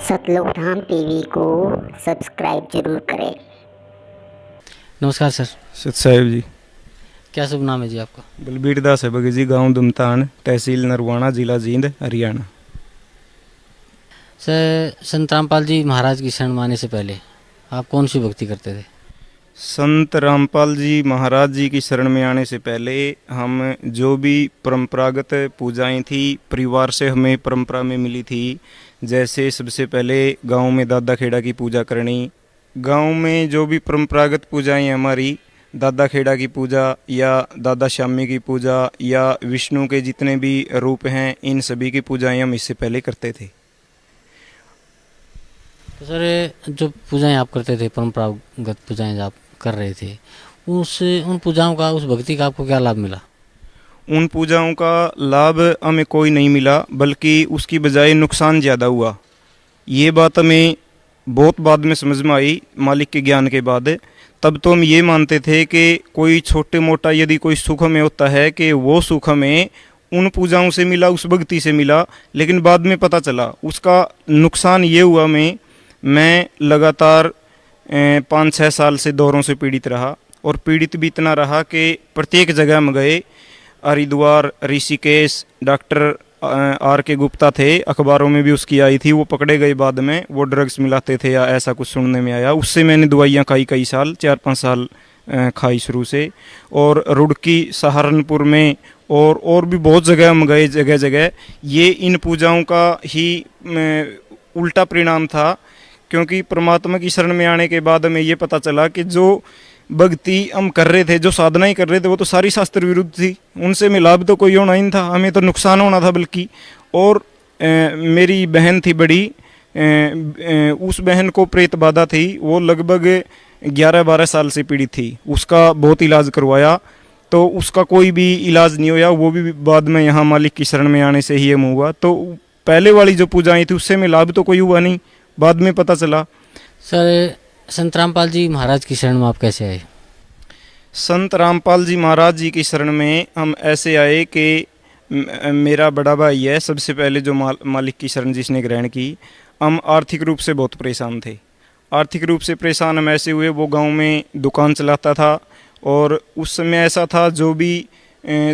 सतलोक धाम TV को subscribe जरूर करें। नमस्कार सर। सत साहिब जी। क्या शुभ नाम है जी आपका? बलबीर दास है बगी जी, गाँव दुमतान, तहसील नरवाना, जिला जींद, हरियाणा। सर, संत रामपाल जी महाराज की शरण में आने से पहले आप कौन सी भक्ति करते थे? संत रामपाल जी महाराज जी की शरण में आने से पहले हम जो भी परंपरागत पूजाएं थी परिवार से हमें परंपरा में मिली थी, जैसे सबसे पहले गांव में दादा खेड़ा की पूजा करनी। गांव में जो भी परंपरागत पूजाएं हमारी, दादा खेड़ा की पूजा या दादा श्यामी की पूजा या विष्णु के जितने भी रूप हैं, इन सभी की पूजाएं हम इससे पहले करते थे। तो सर, जो पूजाएं आप करते थे, परंपरागत पूजाएं आप कर रहे थे, उन पूजाओं का, उस भक्ति का आपको क्या लाभ मिला? उन पूजाओं का लाभ हमें कोई नहीं मिला, बल्कि उसकी बजाय नुकसान ज़्यादा हुआ। ये बात हमें बहुत बाद में समझ में आई, मालिक के ज्ञान के बाद। तब तो हम ये मानते थे कि कोई छोटे मोटा यदि कोई सुख हमें होता है कि वो सुख हमें उन पूजाओं से मिला, उस भक्ति से मिला, लेकिन बाद में पता चला उसका नुकसान ये हुआ। मैं लगातार 5-6 साल से दौरों से पीड़ित रहा, और पीड़ित भी इतना रहा कि प्रत्येक जगह में गए, हरिद्वार, ऋषिकेश, डॉक्टर आर के गुप्ता थे, अखबारों में भी उसकी आई थी, वो पकड़े गए बाद में, वो ड्रग्स मिलाते थे या ऐसा कुछ सुनने में आया। उससे मैंने दवाइयाँ खाई, कई साल, 4-5 साल खाई शुरू से। और रुड़की, सहारनपुर में और भी बहुत जगह हम गए, जगह जगह। ये इन पूजाओं का ही उल्टा परिणाम था, क्योंकि परमात्मा की शरण में आने के बाद हमें ये पता चला कि जो भक्ति हम कर रहे थे, जो साधनाएं कर रहे थे, वो तो सारी शास्त्र विरुद्ध थी। उनसे में लाभ तो कोई होना ही नहीं था, हमें तो नुकसान होना था बल्कि। और मेरी बहन थी बड़ी, उस बहन को प्रेत बाधा थी, वो लगभग 11-12 साल से पीड़ित थी। उसका बहुत इलाज करवाया, तो उसका कोई भी इलाज नहीं हुआ। वो भी बाद में यहाँ मालिक की शरण में आने से ही हम हुआ। तो पहले वाली जो पूजाएं थी उससे में लाभ तो कोई हुआ नहीं, बाद में पता चला। सर, संत रामपाल जी महाराज की शरण में आप कैसे आए? संत रामपाल जी महाराज जी की शरण में हम ऐसे आए कि मेरा बड़ा भाई है सबसे पहले जो मालिक की शरण जिसने ग्रहण की। हम आर्थिक रूप से बहुत परेशान थे। आर्थिक रूप से परेशान हम ऐसे हुए, वो गांव में दुकान चलाता था, और उस समय ऐसा था जो भी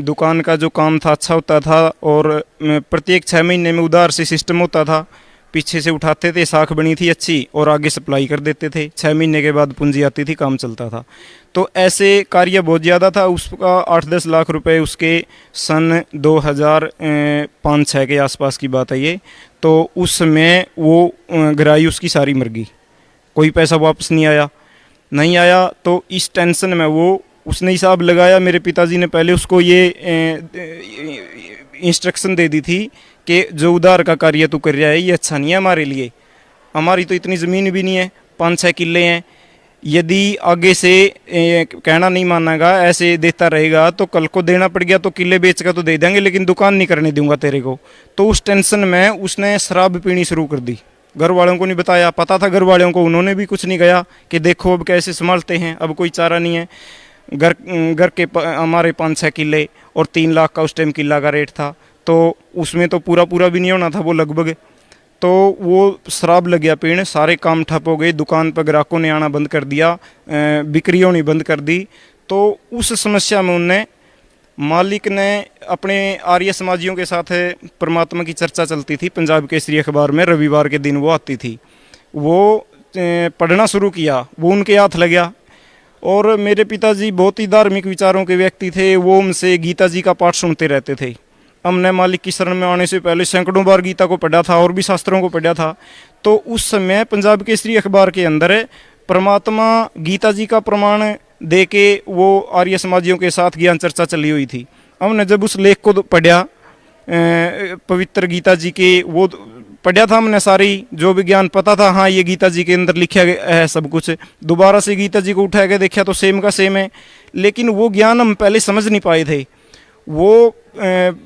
दुकान का जो काम था अच्छा होता था, और प्रत्येक 6 महीने में उधार से सिस्टम होता था, पीछे से उठाते थे, साख बनी थी अच्छी, और आगे सप्लाई कर देते थे। 6 महीने के बाद पूंजी आती थी, काम चलता था। तो ऐसे कार्य बहुत ज़्यादा था। उसका 8-10 लाख रुपए उसके सन 2005-6 के आसपास की बात है ये। तो उस समय वो गहराई उसकी सारी मर गई, कोई पैसा वापस नहीं आया। तो इस टेंशन में उसने हिसाब लगाया। मेरे पिताजी ने पहले उसको ये इंस्ट्रक्शन दे दी थी कि जो उधार का कार्य तू कर रहा है ये अच्छा नहीं है हमारे लिए। हमारी तो इतनी ज़मीन भी नहीं है, 5-6 किले हैं। यदि आगे से कहना नहीं मानेगा, ऐसे देता रहेगा, तो कल को देना पड़ गया तो किले बेच कर तो दे देंगे, लेकिन दुकान नहीं करने दूंगा तेरे को। तो उस टेंशन में उसने शराब पीनी शुरू कर दी। घर वालों को नहीं बताया, पता था घर वालों को, उन्होंने भी कुछ नहीं कहा कि देखो अब कैसे संभालते हैं, अब कोई चारा नहीं है। घर के हमारे 5-6 किले और 3 लाख का उस टाइम किला का रेट था, तो उसमें तो पूरा भी नहीं होना था वो लगभग। तो वो शराब लग गया पीने, सारे काम ठप हो गए, दुकान पर ग्राहकों ने आना बंद कर दिया, बिक्री होनी बंद कर दी। तो उस समस्या में उनने, मालिक ने अपने आर्य समाजियों के साथ, परमात्मा की चर्चा चलती थी पंजाब केसरी अखबार में, रविवार के दिन वो आती थी, वो पढ़ना शुरू किया, वो उनके हाथ लग गया। और मेरे पिताजी बहुत ही धार्मिक विचारों के व्यक्ति थे, वो उनसे गीता जी का पाठ सुनते रहते थे। हमने मालिक की शरण में आने से पहले सैकड़ों बार गीता को पढ़ा था और भी शास्त्रों को पढ़ा था। तो उस समय पंजाब केसरी अखबार के अंदर परमात्मा गीता जी का प्रमाण दे के वो आर्य समाजियों के साथ ज्ञान चर्चा चली हुई थी। हमने जब उस लेख को पढ़ा, पवित्र गीता जी के, वो पढ़ा था हमने, सारी जो भी ज्ञान पता था, हाँ ये गीता जी के अंदर लिखा है सब कुछ। दोबारा से गीता जी को उठा के देखा तो सेम का सेम है, लेकिन वो ज्ञान हम पहले समझ नहीं पाए थे। वो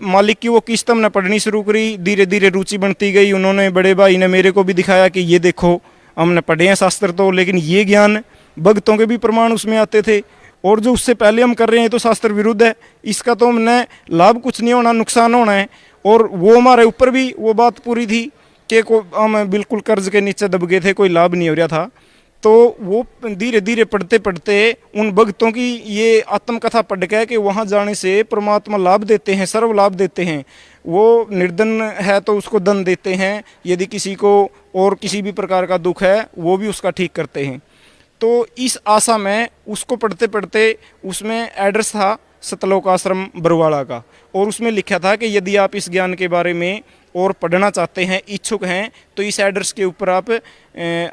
मालिक की वो किस्त हमने पढ़नी शुरू करी, धीरे धीरे रुचि बनती गई। उन्होंने, बड़े भाई ने मेरे को भी दिखाया कि ये देखो, हमने पढ़े हैं शास्त्र तो, लेकिन ये ज्ञान भक्तों के भी प्रमाण उसमें आते थे, और जो उससे पहले हम कर रहे हैं तो शास्त्र विरुद्ध है, इसका तो हमने लाभ कुछ नहीं होना, नुकसान होना है। और वो हमारे ऊपर भी वो बात पूरी थी कि हम बिल्कुल कर्ज के नीचे दब गए थे, कोई लाभ नहीं हो रहा था। तो वो धीरे धीरे पढ़ते पढ़ते उन भक्तों की ये आत्मकथा पढ़ के कि वहाँ जाने से परमात्मा लाभ देते हैं, सर्व लाभ देते हैं। वो निर्धन है तो उसको धन देते हैं, यदि किसी को और किसी भी प्रकार का दुख है वो भी उसका ठीक करते हैं। तो इस आशा में उसको पढ़ते पढ़ते उसमें एड्रेस था सतलोक आश्रम बरवाड़ा का, और उसमें लिखा था कि यदि आप इस ज्ञान के बारे में और पढ़ना चाहते हैं, इच्छुक हैं, तो इस एड्रेस के ऊपर आप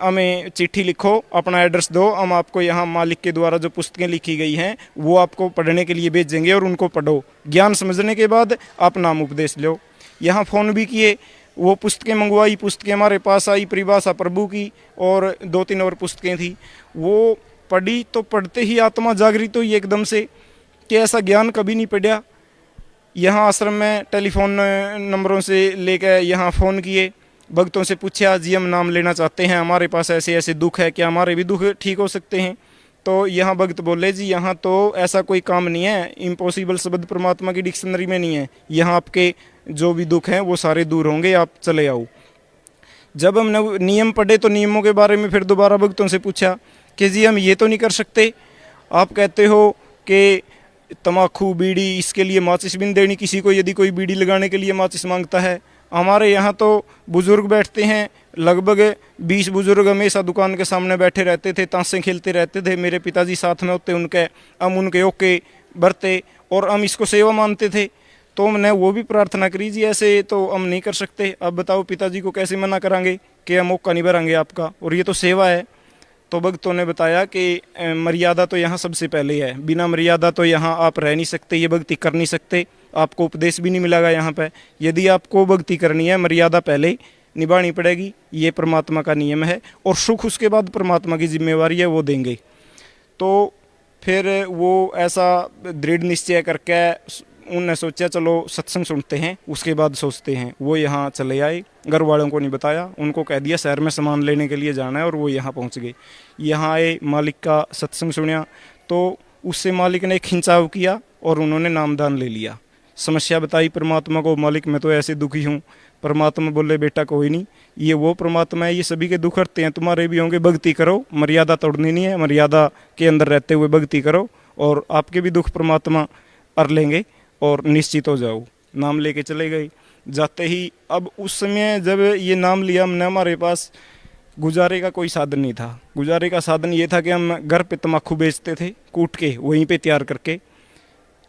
हमें चिट्ठी लिखो, अपना एड्रेस दो, हम आपको यहाँ मालिक के द्वारा जो पुस्तकें लिखी गई हैं वो आपको पढ़ने के लिए भेजेंगे और उनको पढ़ो। ज्ञान समझने के बाद आप नाम उपदेश लो। यहाँ फ़ोन भी किए, वो पुस्तकें मंगवाई, पुस्तकें हमारे पास आई, परिभाषा प्रभु की और 2-3 और पुस्तकें थी। वो पढ़ी तो पढ़ते ही आत्मा जागृत हुई एकदम से कि ऐसा ज्ञान कभी नहीं पढ़ा। यहाँ आश्रम में टेलीफोन नंबरों से लेकर यहाँ फ़ोन किए, भक्तों से पूछा जी हम नाम लेना चाहते हैं, हमारे पास ऐसे ऐसे दुख है, क्या हमारे भी दुख ठीक हो सकते हैं? तो यहाँ भक्त बोले जी यहाँ तो ऐसा कोई काम नहीं है, इम्पॉसिबल शब्द परमात्मा की डिक्शनरी में नहीं है, यहाँ आपके जो भी दुख हैं वो सारे दूर होंगे, आप चले आओ। जब हमने नियम पढ़े तो नियमों के बारे में फिर दोबारा भक्तों से पूछा कि जी हम ये तो नहीं कर सकते, आप कहते हो कि तम्बाकू बीड़ी इसके लिए माचिस भी नहीं देनी किसी को, यदि कोई बीड़ी लगाने के लिए माचिस मांगता है। हमारे यहाँ तो बुज़ुर्ग बैठते हैं, लगभग 20 बुज़ुर्ग हमेशा दुकान के सामने बैठे रहते थे, ताशें खेलते रहते थे, मेरे पिताजी साथ में होते उनके, हम उनके ओके बरते और हम इसको सेवा मानते थे। तो हमने वो भी प्रार्थना करी जी ऐसे तो हम नहीं कर सकते, अब बताओ पिताजी को कैसे मना करांगे कि हम मौका नहीं भरांगे आपका, और ये तो सेवा है। तो भक्तों ने बताया कि मर्यादा तो यहाँ सबसे पहले है, बिना मर्यादा तो यहाँ आप रह नहीं सकते, ये भक्ति कर नहीं सकते, आपको उपदेश भी नहीं मिलेगा यहाँ पे। यदि आपको भक्ति करनी है मर्यादा पहले निभानी पड़ेगी, ये परमात्मा का नियम है, और सुख उसके बाद परमात्मा की जिम्मेवारी है, वो देंगे। तो फिर वो ऐसा दृढ़ निश्चय करके उनने सोचा चलो सत्संग सुनते हैं, उसके बाद सोचते हैं। वो यहाँ चले आए, घर वालों को नहीं बताया, उनको कह दिया शहर में सामान लेने के लिए जाना है, और वो यहाँ पहुँच गए। यहाँ आए, मालिक का सत्संग सुना, तो उससे मालिक ने खिंचाव किया और उन्होंने नामदान ले लिया। समस्या बताई परमात्मा को, मालिक मैं तो ऐसे दुखी हूँ। परमात्मा बोले बेटा कोई नहीं, ये वो परमात्मा है, ये सभी के दुख हरते हैं, तुम्हारे भी होंगे, भक्ति करो, मर्यादा तोड़नी नहीं है, मर्यादा के अंदर रहते हुए भक्ति करो और आपके भी दुख परमात्मा हर लेंगे और निश्चित हो जाओ। नाम लेके चले गए। जाते ही अब उस समय जब ये नाम लिया हमने, हमारे पास गुजारे का कोई साधन नहीं था। गुजारे का साधन ये था कि हम घर पे तम्बाकू बेचते थे, कूट के वहीं पे तैयार करके।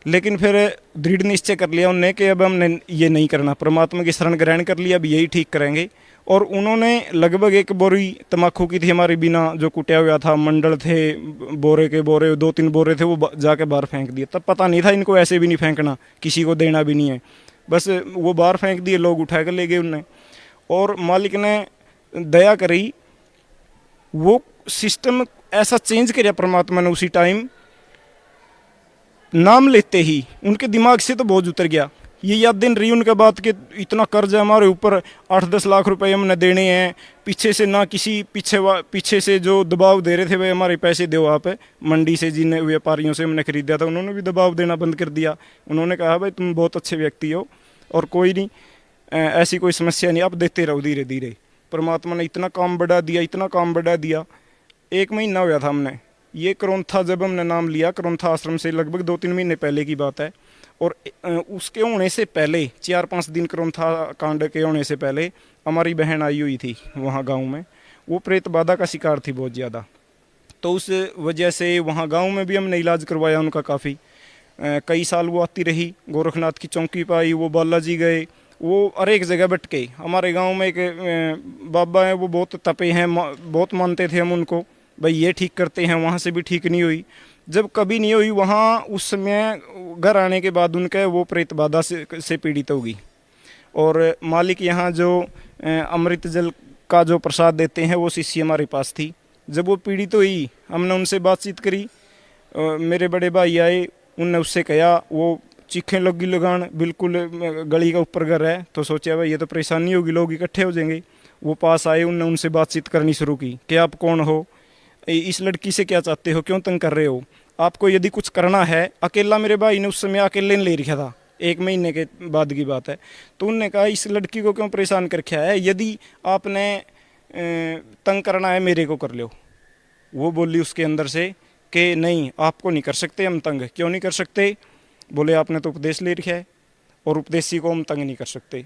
लेकिन फिर दृढ़ निश्चय कर लिया उनने कि अब हमने ये नहीं करना, परमात्मा की शरण ग्रहण कर लिया, अब यही ठीक करेंगे। और उन्होंने लगभग 1 बोरी तम्बाकू की थी हमारे बिना, जो कुटा हुआ था, मंडल थे, बोरे के बोरे 2-3 बोरे थे, वो जाके बाहर फेंक दिए। तब पता नहीं था इनको ऐसे भी नहीं फेंकना, किसी को देना भी नहीं है, बस वो बाहर फेंक दिए, लोग उठा कर ले गए उनने। और मालिक ने दया करी, वो सिस्टम ऐसा चेंज किया परमात्मा ने उसी टाइम, नाम लेते ही उनके दिमाग से तो बोझ उतर गया। ये याद दिन रही उनके बात के, इतना कर्ज है हमारे ऊपर, 8-10 लाख रुपए हमने देने हैं, पीछे से ना किसी पीछे से जो दबाव दे रहे थे भाई हमारे पैसे दो आप, मंडी से जिन व्यापारियों से हमने खरीदा था उन्होंने भी दबाव देना बंद कर दिया। उन्होंने कहा भाई तुम बहुत अच्छे व्यक्ति हो और कोई नहीं, ऐसी कोई समस्या नहीं, आप देते रहो धीरे धीरे। परमात्मा ने इतना काम बढ़ा दिया, इतना काम बढ़ा दिया। 1 महीना हुआ था हमने, ये करोंथा जब हमने नाम लिया, करोंथा आश्रम से लगभग 2-3 महीने पहले की बात है। और उसके होने से पहले 4-5 दिन करोंथा कांड के होने से पहले हमारी बहन आई हुई थी वहाँ गांव में, वो प्रेत बाधा का शिकार थी बहुत ज़्यादा। तो उस वजह से वहाँ गांव में भी हमने इलाज करवाया उनका काफ़ी, कई साल वो आती रही। गोरखनाथ की चौकी पर आई, वो बालाजी गए, वो हर एक जगह बैठ के। हमारे गाँव में एक बाबा हैं, वो बहुत तपे हैं, बहुत मानते थे हम उनको, भाई ये ठीक करते हैं, वहाँ से भी ठीक नहीं हुई। जब कभी नहीं हुई वहाँ, उस समय घर आने के बाद उनके वो प्रेत बाधा से पीड़ित होगी। और मालिक यहाँ जो अमृत जल का जो प्रसाद देते हैं वो शिष्य हमारे पास थी। जब वो पीड़ित हुई हमने उनसे बातचीत करी, मेरे बड़े भाई आए, उनने उससे कहा, वो चीखें लगी लगान, बिल्कुल गली का ऊपर घर है, तो सोचा भाई ये तो परेशानी होगी, लोग इकट्ठे हो जाएंगे। वो पास आए, उनने उनसे बातचीत करनी शुरू की कि आप कौन हो, इस लड़की से क्या चाहते हो, क्यों तंग कर रहे हो, आपको यदि कुछ करना है। अकेला मेरे भाई ने उस समय अकेले ने ले रखा था, 1 महीने के बाद की बात है। तो उनने कहा इस लड़की को क्यों परेशान कर रखा है, यदि आपने तंग करना है मेरे को कर लो। वो बोली उसके अंदर से कि नहीं आपको नहीं कर सकते हम तंग। क्यों नहीं कर सकते? बोले आपने तो उपदेश ले रखा है और उपदेशी को हम तंग नहीं कर सकते।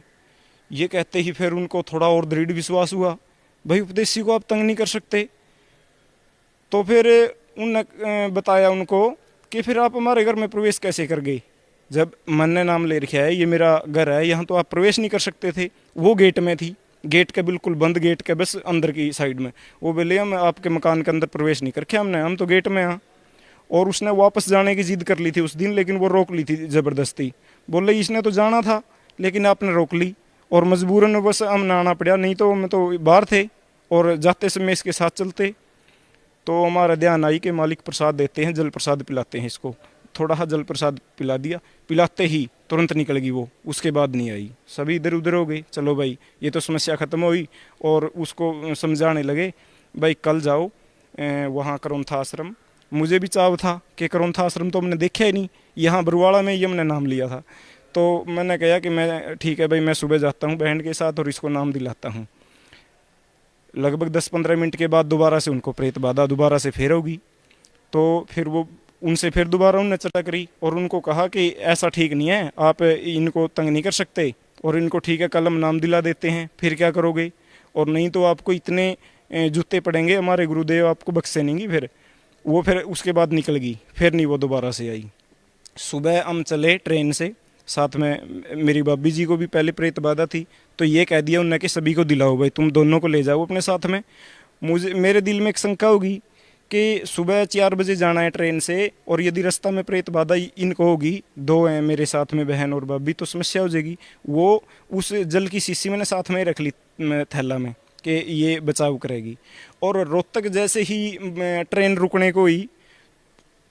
ये कहते ही फिर उनको थोड़ा और दृढ़ विश्वास हुआ, भाई उपदेशी को आप तंग नहीं कर सकते। तो फिर उनने बताया उनको कि फिर आप हमारे घर में प्रवेश कैसे कर गए, जब मन ने नाम ले रखा है ये मेरा घर है, यहाँ तो आप प्रवेश नहीं कर सकते थे। वो गेट में थी, गेट के बिल्कुल बंद, गेट के बस अंदर की साइड में। वो बोले हम आपके मकान के अंदर प्रवेश नहीं करके हमने, हम तो गेट में हैं। और उसने वापस जाने की जिद कर ली थी उस दिन, लेकिन वो रोक ली थी ज़बरदस्ती। बोले इसने तो जाना था लेकिन आपने रोक ली और मजबूरन बस हम आना पड़ा, नहीं तो हम तो बाहर थे और जाते समय इसके साथ चलते। तो हमारा ध्यान आई कि मालिक प्रसाद देते हैं, जल प्रसाद पिलाते हैं इसको। थोड़ा सा जल प्रसाद पिला दिया, पिलाते ही तुरंत निकल गई वो, उसके बाद नहीं आई। सभी इधर उधर हो गए, चलो भाई ये तो समस्या ख़त्म हुई। और उसको समझाने लगे भाई कल जाओ वहाँ करोंथा आश्रम। मुझे भी चाव था कि करोंथा आश्रम तो हमने देखा ही नहीं, यहाँ बरुवाड़ा में ही हमने नाम लिया था। तो मैंने कहा कि मैं ठीक है भाई मैं सुबह जाता हूँ बहन के साथ और इसको नाम दिलाता हूँ। लगभग 10-15 मिनट के बाद दोबारा से उनको प्रेत बाधा दोबारा से फिर होगी। तो फिर वो उनसे फिर दोबारा उन्होंने चर्चा करी और उनको कहा कि ऐसा ठीक नहीं है, आप इनको तंग नहीं कर सकते और इनको ठीक है कल हम नाम दिला देते हैं, फिर क्या करोगे? और नहीं तो आपको इतने जूते पड़ेंगे, हमारे गुरुदेव आपको बख्शे नहीं। फिर उसके बाद निकल गई, फिर नहीं वो दोबारा से आई। सुबह हम चले ट्रेन से, साथ में मेरी भाभी जी को भी पहले प्रेत बाधा थी। तो ये कह दिया उन्होंने कि सभी को दिलाओ भाई, तुम दोनों को ले जाओ अपने साथ में। मेरे दिल में एक शंका होगी कि सुबह 4 बजे जाना है ट्रेन से और यदि रास्ता में प्रेत बाधा इनको होगी, 2 हैं मेरे साथ में बहन और भाभी, तो समस्या हो जाएगी। वो उस जल की शीशी मैंने साथ में रख ली थैला में कि ये बचाव करेगी। और रोहतक जैसे ही ट्रेन रुकने को ही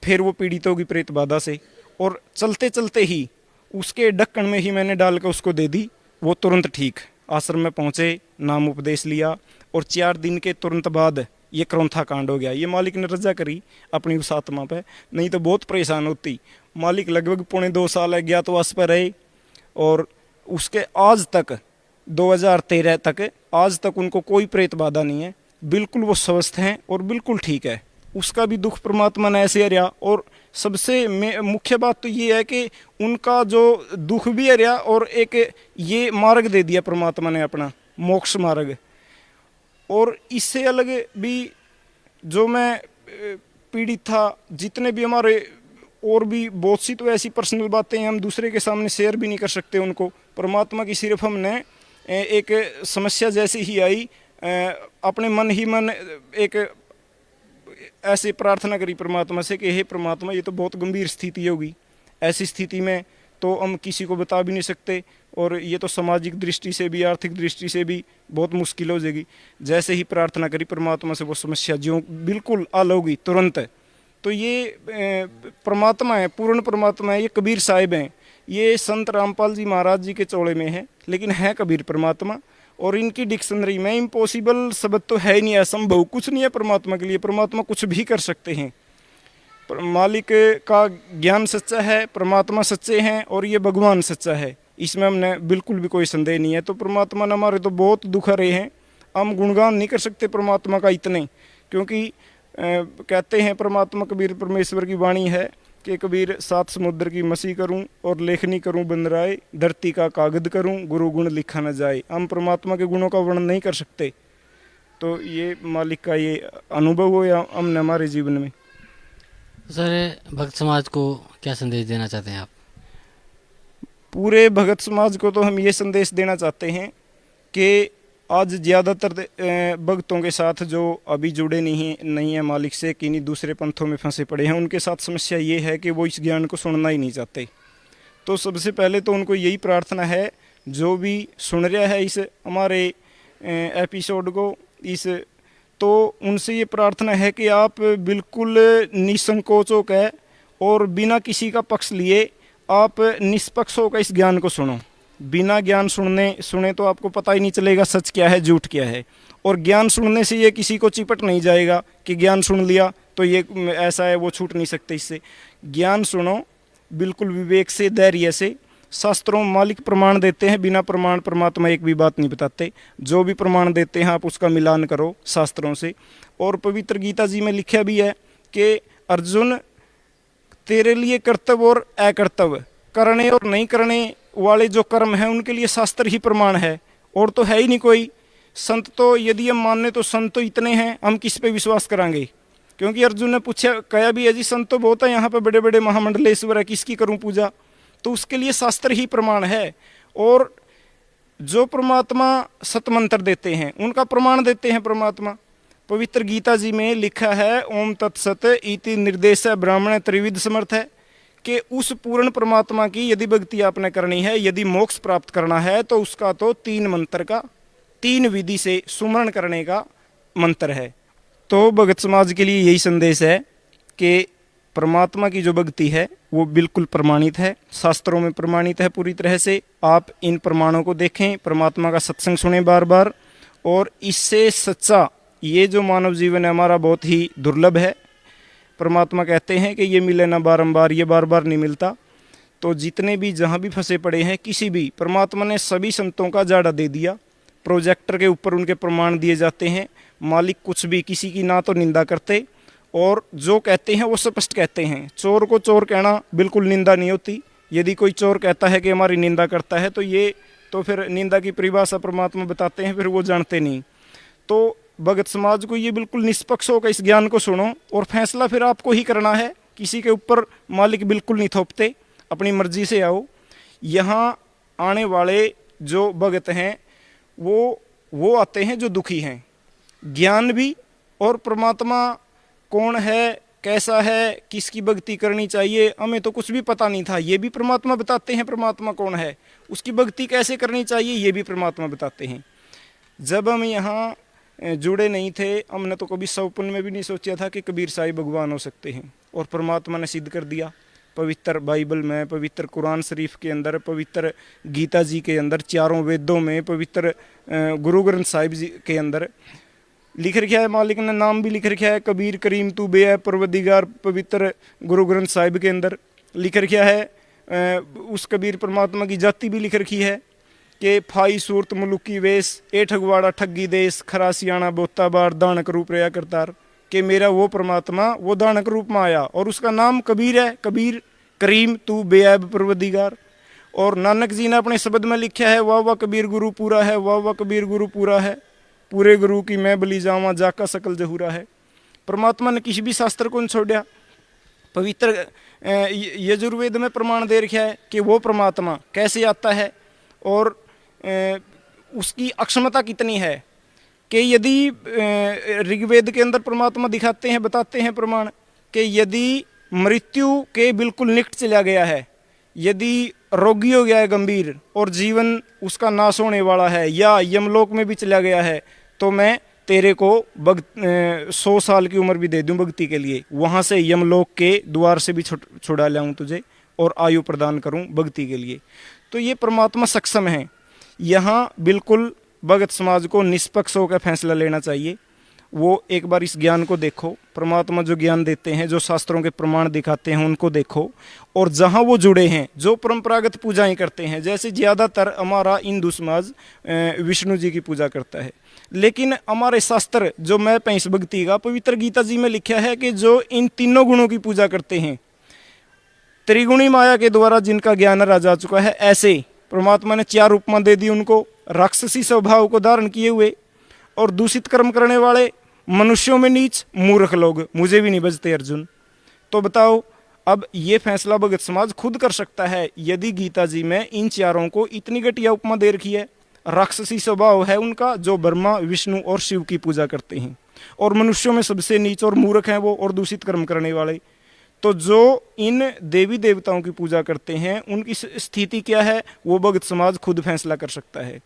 फिर वो पीड़ित होगी प्रेत बाधा से, और चलते चलते ही उसके ढक्कन में ही मैंने डाल कर उसको दे दी। वो तुरंत ठीक, आश्रम में पहुँचे, नाम उपदेश लिया और 4 दिन के तुरंत बाद ये करोंथा कांड हो गया। ये मालिक ने रजा करी अपनी उस आत्मा पे, नहीं तो बहुत परेशान होती। मालिक लगभग 2.25 साल अज्ञातवास पर रहे और उसके आज तक 2013 तक आज तक उनको कोई प्रेत बाधा नहीं है, बिल्कुल वो स्वस्थ हैं और बिल्कुल ठीक है। उसका भी दुख परमात्मा ने ऐसे हरिया। और सबसे मुख्य बात तो ये है कि उनका जो दुख भी हरिया और एक ये मार्ग दे दिया परमात्मा ने अपना मोक्ष मार्ग। और इससे अलग भी जो मैं पीड़ित था, जितने भी हमारे और भी बहुत सी तो ऐसी पर्सनल बातें हैं हम दूसरे के सामने शेयर भी नहीं कर सकते उनको। परमात्मा की सिर्फ हमने एक समस्या जैसी ही आई, अपने मन ही मन एक ऐसे प्रार्थना करी परमात्मा से कि हे परमात्मा ये तो बहुत गंभीर स्थिति होगी, ऐसी स्थिति में तो हम किसी को बता भी नहीं सकते और ये तो सामाजिक दृष्टि से भी आर्थिक दृष्टि से भी बहुत मुश्किल हो जाएगी। जैसे ही प्रार्थना करी परमात्मा से वो समस्या जो बिल्कुल हल होगी तुरंत। तो ये परमात्मा है, पूर्ण परमात्मा है। ये कबीर साहिब हैं, ये संत रामपाल जी महाराज जी के चौड़े में है, लेकिन है कबीर परमात्मा। और इनकी डिक्शनरी में इम्पॉसिबल शब्द तो है ही नहीं, असंभव कुछ नहीं है परमात्मा के लिए। परमात्मा कुछ भी कर सकते हैं। मालिक का ज्ञान सच्चा है, परमात्मा सच्चे हैं और ये भगवान सच्चा है, इसमें हमने बिल्कुल भी कोई संदेह नहीं है। तो परमात्मा ने हमारे तो बहुत दुख रहे हैं, हम गुणगान नहीं कर सकते परमात्मा का इतने, क्योंकि कहते हैं परमात्मा कबीर परमेश्वर की वाणी है कि कबीर 7 समुद्र की मसी करूं और लेखनी करूं बंदराए, धरती का कागज करूं गुरु गुण लिखा न जाए। हम परमात्मा के गुणों का वर्णन नहीं कर सकते। तो ये मालिक का ये अनुभव हो या हमने हमारे जीवन में। सर भक्त समाज को क्या संदेश देना चाहते हैं आप? पूरे भगत समाज को तो हम ये संदेश देना चाहते हैं कि आज ज़्यादातर भक्तों के साथ जो अभी जुड़े नहीं है मालिक से, किन्हीं दूसरे पंथों में फंसे पड़े हैं, उनके साथ समस्या ये है कि वो इस ज्ञान को सुनना ही नहीं चाहते। तो सबसे पहले तो उनको यही प्रार्थना है, जो भी सुन रहा है इस हमारे एपिसोड को, तो उनसे ये प्रार्थना है कि आप बिल्कुल निसंकोच होकर और बिना किसी का पक्ष लिए आप निष्पक्ष होकर इस ज्ञान को सुनो। बिना ज्ञान सुने तो आपको पता ही नहीं चलेगा सच क्या है झूठ क्या है। और ज्ञान सुनने से ये किसी को चिपट नहीं जाएगा कि ज्ञान सुन लिया तो ये ऐसा है वो छूट नहीं सकते इससे। ज्ञान सुनो बिल्कुल विवेक से, धैर्य से, शास्त्रों मालिक प्रमाण देते हैं, बिना प्रमाण परमात्मा एक भी बात नहीं बताते। जो भी प्रमाण देते हैं आप उसका मिलान करो शास्त्रों से। और पवित्र गीता जी में लिखा भी है कि अर्जुन तेरे लिए कर्तव्य और अकर्तव्य, करने और नहीं करने वाले जो कर्म हैं उनके लिए शास्त्र ही प्रमाण है, और तो है ही नहीं कोई। संत तो यदि हम माने तो संत तो इतने हैं, हम किस पे विश्वास करांगे? क्योंकि अर्जुन ने पूछा, कहा भी है जी संत तो बहुत है यहाँ पे, बड़े बड़े महामंडलेश्वर है, किसकी करूं पूजा? तो उसके लिए शास्त्र ही प्रमाण है। और जो परमात्मा सतमंत्र देते हैं उनका प्रमाण देते हैं परमात्मा। पवित्र गीता जी में लिखा है ओम तत्सत इति निर्देश ब्राह्मण त्रिविध समर्थ है, कि उस पूर्ण परमात्मा की यदि भक्ति आपने करनी है, यदि मोक्ष प्राप्त करना है, तो उसका तो 3 मंत्र का 3 विधि से सुमरण करने का मंत्र है। तो भगत समाज के लिए यही संदेश है कि परमात्मा की जो भक्ति है वो बिल्कुल प्रमाणित है, शास्त्रों में प्रमाणित है पूरी तरह से। आप इन प्रमाणों को देखें, परमात्मा का सत्संग सुने बार बार, और इससे सच्चा ये जो मानव जीवन है हमारा बहुत ही दुर्लभ है। परमात्मा कहते हैं कि ये मिले ना बारंबार, ये बार बार नहीं मिलता। तो जितने भी जहाँ भी फंसे पड़े हैं किसी भी, परमात्मा ने सभी संतों का जाड़ा दे दिया, प्रोजेक्टर के ऊपर उनके प्रमाण दिए जाते हैं। मालिक कुछ भी किसी की ना तो निंदा करते, और जो कहते हैं वो स्पष्ट कहते हैं। चोर को चोर कहना बिल्कुल निंदा नहीं होती। यदि कोई चोर कहता है कि हमारी निंदा करता है, तो ये तो फिर निंदा की परिभाषा परमात्मा बताते हैं, फिर वो जानते नहीं। तो भगत समाज को ये बिल्कुल निष्पक्ष होकर इस ज्ञान को सुनो, और फैसला फिर आपको ही करना है, किसी के ऊपर मालिक बिल्कुल नहीं थोपते, अपनी मर्जी से आओ। यहाँ आने वाले जो भगत हैं वो आते हैं जो दुखी हैं, ज्ञान भी, और परमात्मा कौन है, कैसा है, किसकी भक्ति करनी चाहिए, हमें तो कुछ भी पता नहीं था, ये भी परमात्मा बताते हैं। परमात्मा कौन है, उसकी भक्ति कैसे करनी चाहिए, ये भी परमात्मा बताते हैं। जब हम यहाँ जुड़े नहीं थे, हमने तो कभी सपन में भी नहीं सोचा था कि कबीर साहिब भगवान हो सकते हैं, और परमात्मा ने सिद्ध कर दिया। पवित्र बाइबल में, पवित्र कुरान शरीफ के अंदर, पवित्र गीता जी के अंदर, चारों वेदों में, पवित्र गुरु ग्रंथ साहिब जी के अंदर लिख रखा है, मालिक ने नाम भी लिख रखा है, कबीर करीम तू बे परवदिगार। पवित्र गुरु ग्रंथ साहिब के अंदर लिख रखा है, उस कबीर परमात्मा की जाति भी लिख रखी है कि फाई सूरत मुलुकी वेश, ए ठगवाड़ा ठगी देश, खरा सियाणा बोता बार, दानक रूप रया करतार। कि मेरा वो परमात्मा वो दानक रूप में आया, और उसका नाम कबीर है, कबीर करीम तू बेऐब परवदिगार। और नानक जी ने अपने शब्द में लिखा है, वाह वाह कबीर गुरु पूरा है, वाह वाह कबीर गुरु पूरा है, पूरे गुरु की मैं बली जावा, जाका सकल जहूरा है। परमात्मा ने किसी भी शास्त्र को नहीं छोड़ा। पवित्र यजुर्वेद में प्रमाण दे रखा है कि वो परमात्मा कैसे आता है, और उसकी अक्षमता कितनी है। कि यदि ऋग्वेद के अंदर परमात्मा दिखाते हैं, बताते हैं प्रमाण, कि यदि मृत्यु के बिल्कुल निकट चला गया है, यदि रोगी हो गया है गंभीर, और जीवन उसका नाश होने वाला है, या यमलोक में भी चला गया है, तो मैं तेरे को 100 साल की उम्र भी दे दूं भक्ति के लिए, वहाँ से यमलोक के द्वार से भी छुड़ा लाऊं तुझे, और आयु प्रदान करूं भक्ति के लिए। तो ये परमात्मा सक्षम है। यहाँ बिल्कुल भगत समाज को निष्पक्ष होकर फैसला लेना चाहिए। वो एक बार इस ज्ञान को देखो, परमात्मा जो ज्ञान देते हैं, जो शास्त्रों के प्रमाण दिखाते हैं, उनको देखो। और जहाँ वो जुड़े हैं, जो परंपरागत पूजाएं करते हैं, जैसे ज़्यादातर हमारा हिंदू समाज विष्णु जी की पूजा करता है, लेकिन हमारे शास्त्र जो मैं पैंस भक्ति का पवित्र गीता जी में लिखा है कि जो इन तीनों गुणों की पूजा करते हैं, त्रिगुणी माया के द्वारा जिनका ज्ञान आ जा चुका है, ऐसे परमात्मा ने 4 उपमा दे दी उनको, राक्षसी स्वभाव को धारण किए हुए और दूषित कर्म करने वाले, मनुष्यों में नीच, मूर्ख लोग, मुझे भी नहीं बजते अर्जुन। तो बताओ, अब ये फैसला भगत समाज खुद कर सकता है। यदि गीता जी में इन 4 को इतनी घटिया उपमा दे रखी है, राक्षसी स्वभाव है उनका, जो ब्रह्मा विष्णु और शिव की पूजा करते हैं, और मनुष्यों में सबसे नीच और मूर्ख हैं वो, और दूषित कर्म करने वाले, तो जो इन देवी देवताओं की पूजा करते हैं उनकी स्थिति क्या है, वो भगत समाज खुद फैसला कर सकता है।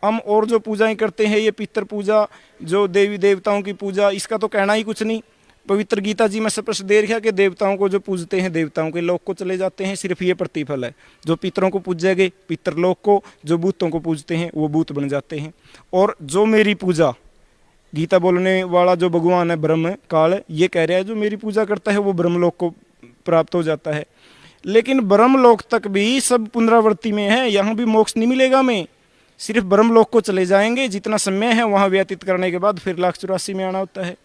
हम और जो पूजाएं करते हैं, ये पितर पूजा, जो देवी देवताओं की पूजा, इसका तो कहना ही कुछ नहीं। पवित्र गीता जी में स्पष्ट दे रखा कि देवताओं को जो पूजते हैं देवताओं के लोक को चले जाते हैं, सिर्फ ये प्रतिफल है। जो पितरों को पूजेंगे पितरलोक को, जो भूतों को पूजते हैं वो भूत बन जाते हैं। और जो मेरी पूजा, गीता बोलने वाला जो भगवान है ब्रह्म काल, ये कह रहा है जो मेरी पूजा करता है वो ब्रह्मलोक को प्राप्त हो जाता है। लेकिन ब्रह्मलोक तक भी सब पुनरावृत्ति में है, यहाँ भी मोक्ष नहीं मिलेगा हमें। सिर्फ ब्रह्मलोक को चले जाएंगे, जितना समय है वहाँ व्यतीत करने के बाद फिर 1,84 में आना होता है।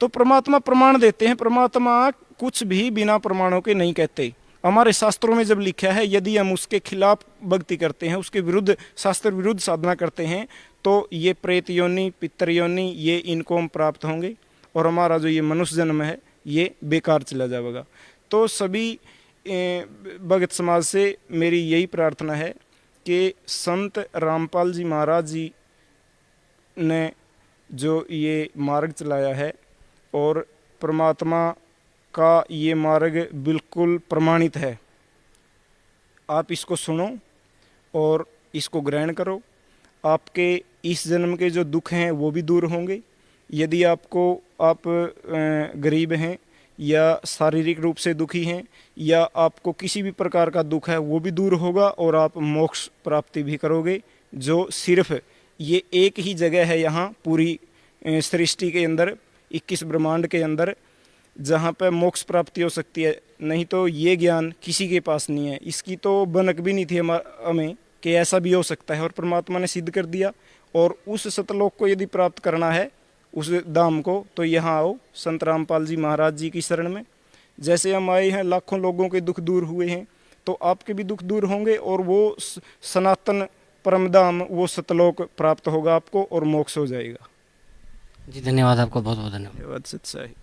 तो परमात्मा प्रमाण देते हैं, परमात्मा कुछ भी बिना प्रमाणों के नहीं कहते। हमारे शास्त्रों में जब लिखा है यदि हम उसके खिलाफ भक्ति करते हैं, उसके विरुद्ध शास्त्र विरुद्ध साधना करते हैं, तो ये प्रेत योनि, पितर योनि, ये इनको हम प्राप्त होंगे और हमारा जो ये मनुष्य जन्म है ये बेकार चला जाएगा। तो सभी भगत समाज से मेरी यही प्रार्थना है कि संत रामपाल जी महाराज जी ने जो ये मार्ग चलाया है और परमात्मा का ये मार्ग बिल्कुल प्रमाणित है, आप इसको सुनो और इसको ग्रहण करो। आपके इस जन्म के जो दुख हैं वो भी दूर होंगे। यदि आप गरीब हैं या शारीरिक रूप से दुखी हैं या आपको किसी भी प्रकार का दुख है वो भी दूर होगा और आप मोक्ष प्राप्ति भी करोगे, जो सिर्फ ये एक ही जगह है यहाँ पूरी सृष्टि के अंदर, 21 ब्रह्मांड के अंदर, जहाँ पर मोक्ष प्राप्ति हो सकती है। नहीं तो ये ज्ञान किसी के पास नहीं है, इसकी तो बनक भी नहीं थी हमें कि ऐसा भी हो सकता है, और परमात्मा ने सिद्ध कर दिया। और उस सतलोक को यदि प्राप्त करना है, उस धाम को, तो यहाँ आओ संत रामपाल जी महाराज जी की शरण में। जैसे हम आए हैं, लाखों लोगों के दुख दूर हुए हैं, तो आपके भी दुख दूर होंगे और वो सनातन परम धाम, वो सतलोक प्राप्त होगा आपको और मोक्ष हो जाएगा। जी धन्यवाद, आपको बहुत बहुत धन्यवाद। धन्यवाद सत्साई।